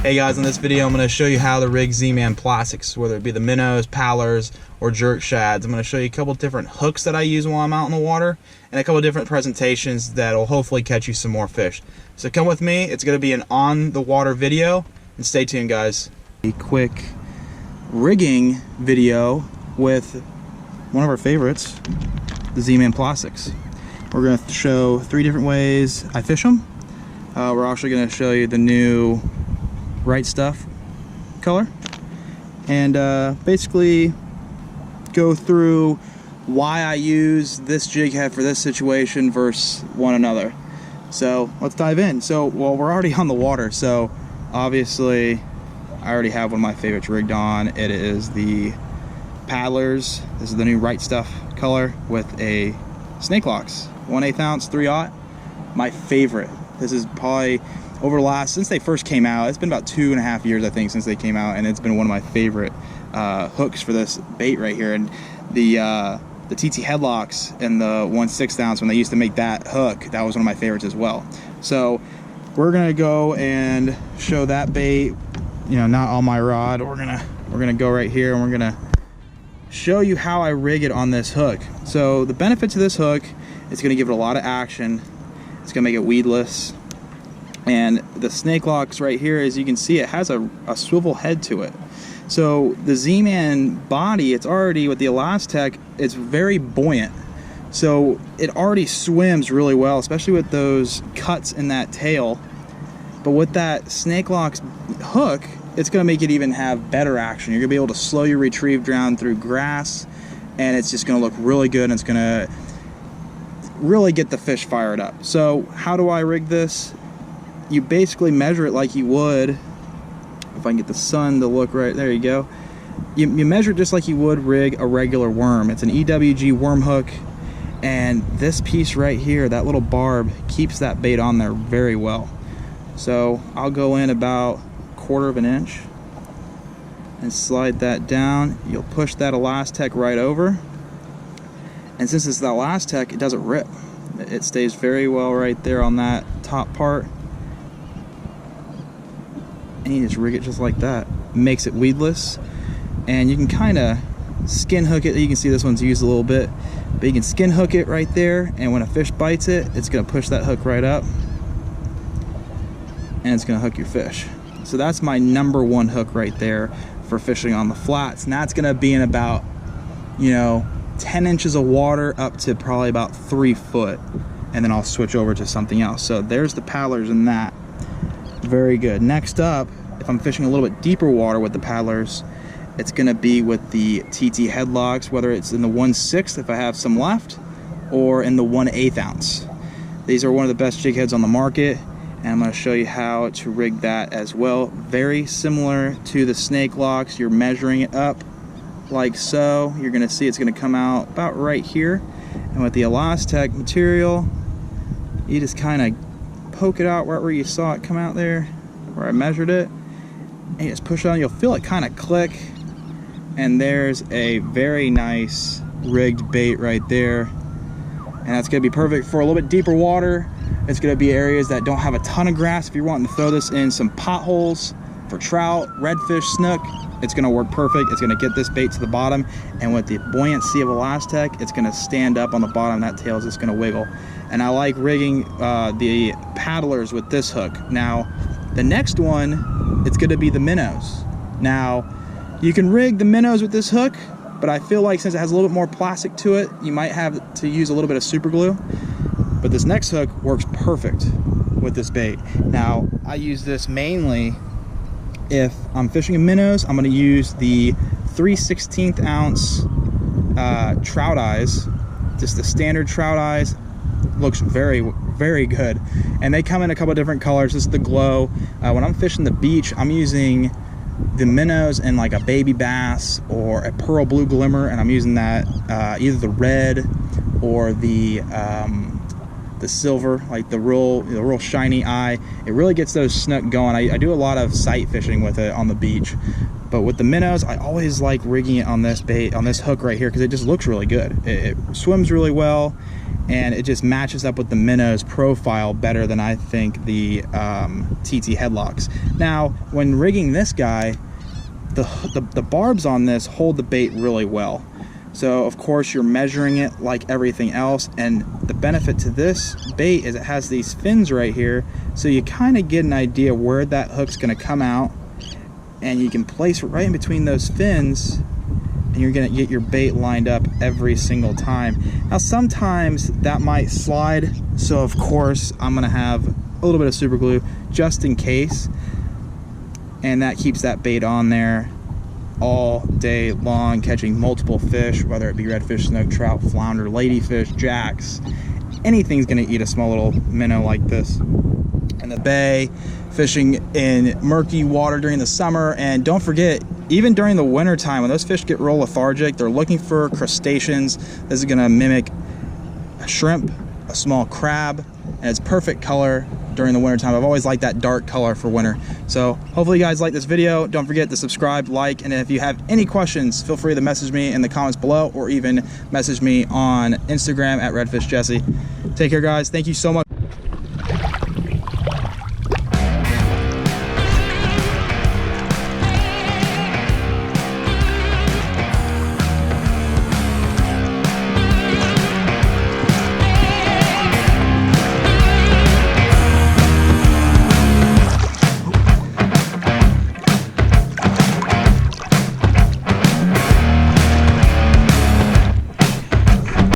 Hey guys, in this video I'm going to show you how to rig Z-Man plastics, whether it be the minnows, palers, or jerk shads. I'm going to show you a couple different hooks that I use while I'm out in the water, and a couple different presentations that will hopefully catch you some more fish. So come with me, it's going to be an on the water video, and stay tuned guys. A quick rigging video with one of our favorites, the Z-Man plastics. We're going to show 3 different ways I fish them. We're also going to show you the new Right Stuff color, and basically go through why I use this jig head for this situation versus one another. So let's dive in. So, well, we're already on the water, so obviously I already have one of my favorites rigged on. It is the paddlers. This is the new Right Stuff color with a snake locks, 1/8 ounce 3/0. My favorite. This is probably over the last, since they first came out, it's been about 2.5 years I think since they came out, and it's been one of my favorite hooks for this bait right here. And the TT headlocks and the 1/6 ounce, when they used to make that hook, that was one of my favorites as well. So we're gonna go and show that bait, you know, not on my rod. We're gonna go right here and we're gonna show you how I rig it on this hook. So the benefit to this hook, it's gonna give it a lot of action. It's gonna make it weedless. And the snake locks right here, as you can see, it has a swivel head to it. So the Z-Man body, it's already, with the Elastec, it's very buoyant. So it already swims really well, especially with those cuts in that tail. But with that snake locks hook, it's gonna make it even have better action. You're gonna be able to slow your retrieve down through grass, and it's just gonna look really good, and it's gonna really get the fish fired up. So how do I rig this? You basically measure it like you would, if I can get the sun to look right, there you go. You measure it just like you would rig a regular worm. It's an EWG worm hook, and this piece right here, that little barb, keeps that bait on there very well. So I'll go in about 1/4 of an inch and slide that down. You'll push that Elastec right over, and since it's the Elastec, it doesn't rip. It stays very well right there on that top part. And you just rig it just like that. Makes it weedless, and you can kind of skin hook it. You can see this one's used a little bit, but you can skin hook it right there, and when a fish bites it, it's going to push that hook right up, and it's going to hook your fish. So that's my #1 hook right there for fishing on the flats, and that's going to be in about, you know, 10 inches of water up to probably about 3 foot, and then I'll switch over to something else. So there's the paddlers in that. Very good. Next up, if I'm fishing a little bit deeper water with the paddlers, it's going to be with the TT headlocks, whether it's in the 1/6 if I have some left, or in the 1/8 ounce. These are one of the best jig heads on the market, and I'm going to show you how to rig that as well. Very similar to the snake locks. You're measuring it up like so. You're going to see it's going to come out about right here, and with the Elastec material, you just kind of poke it out right where you saw it come out there, where I measured it, and you just push it on. You'll feel it kind of click, and there's a very nice rigged bait right there, and that's going to be perfect for a little bit deeper water. It's going to be areas that don't have a ton of grass. If you're wanting to throw this in some potholes for trout, redfish, snook, it's going to work perfect. It's going to get this bait to the bottom, and with the buoyancy of Elastec, it's going to stand up on the bottom. That tail is just going to wiggle. And I like rigging the paddlers with this hook. Now, the next one, it's going to be the minnows. Now, you can rig the minnows with this hook, but I feel like since it has a little bit more plastic to it, you might have to use a little bit of super glue. But this next hook works perfect with this bait. Now, I use this mainly if I'm fishing in minnows. I'm going to use the 3/16 ounce trout eyes, just the standard trout eyes. Looks very, very good, and they come in a couple different colors. This is the glow. When I'm fishing the beach, I'm using the minnows in like a baby bass or a pearl blue glimmer, and I'm using that either the red or the silver, like the real shiny eye. It really gets those snook going. I do a lot of sight fishing with it on the beach, but with the minnows, I always like rigging it on this bait, on this hook right here, because it just looks really good. It swims really well, and it just matches up with the minnow's profile better than I think the TT headlocks. Now, when rigging this guy, the barbs on this hold the bait really well. So of course you're measuring it like everything else, and the benefit to this bait is it has these fins right here, so you kind of get an idea where that hook's going to come out, and you can place it right in between those fins, and you're going to get your bait lined up every single time. Now sometimes that might slide, so of course I'm going to have a little bit of super glue just in case, and that keeps that bait on there all day long, catching multiple fish, whether it be redfish, snook, trout, flounder, ladyfish, jacks. Anything's gonna eat a small little minnow like this. In the bay, fishing in murky water during the summer, and don't forget, even during the winter time when those fish get real lethargic, they're looking for crustaceans. This is gonna mimic a shrimp, a small crab, and it's perfect color during the winter time. I've always liked that dark color for winter. So hopefully you guys like this video. Don't forget to subscribe, like, and if you have any questions, feel free to message me in the comments below, or even message me on Instagram at redfishjesse. Take care, guys. Thank you so much.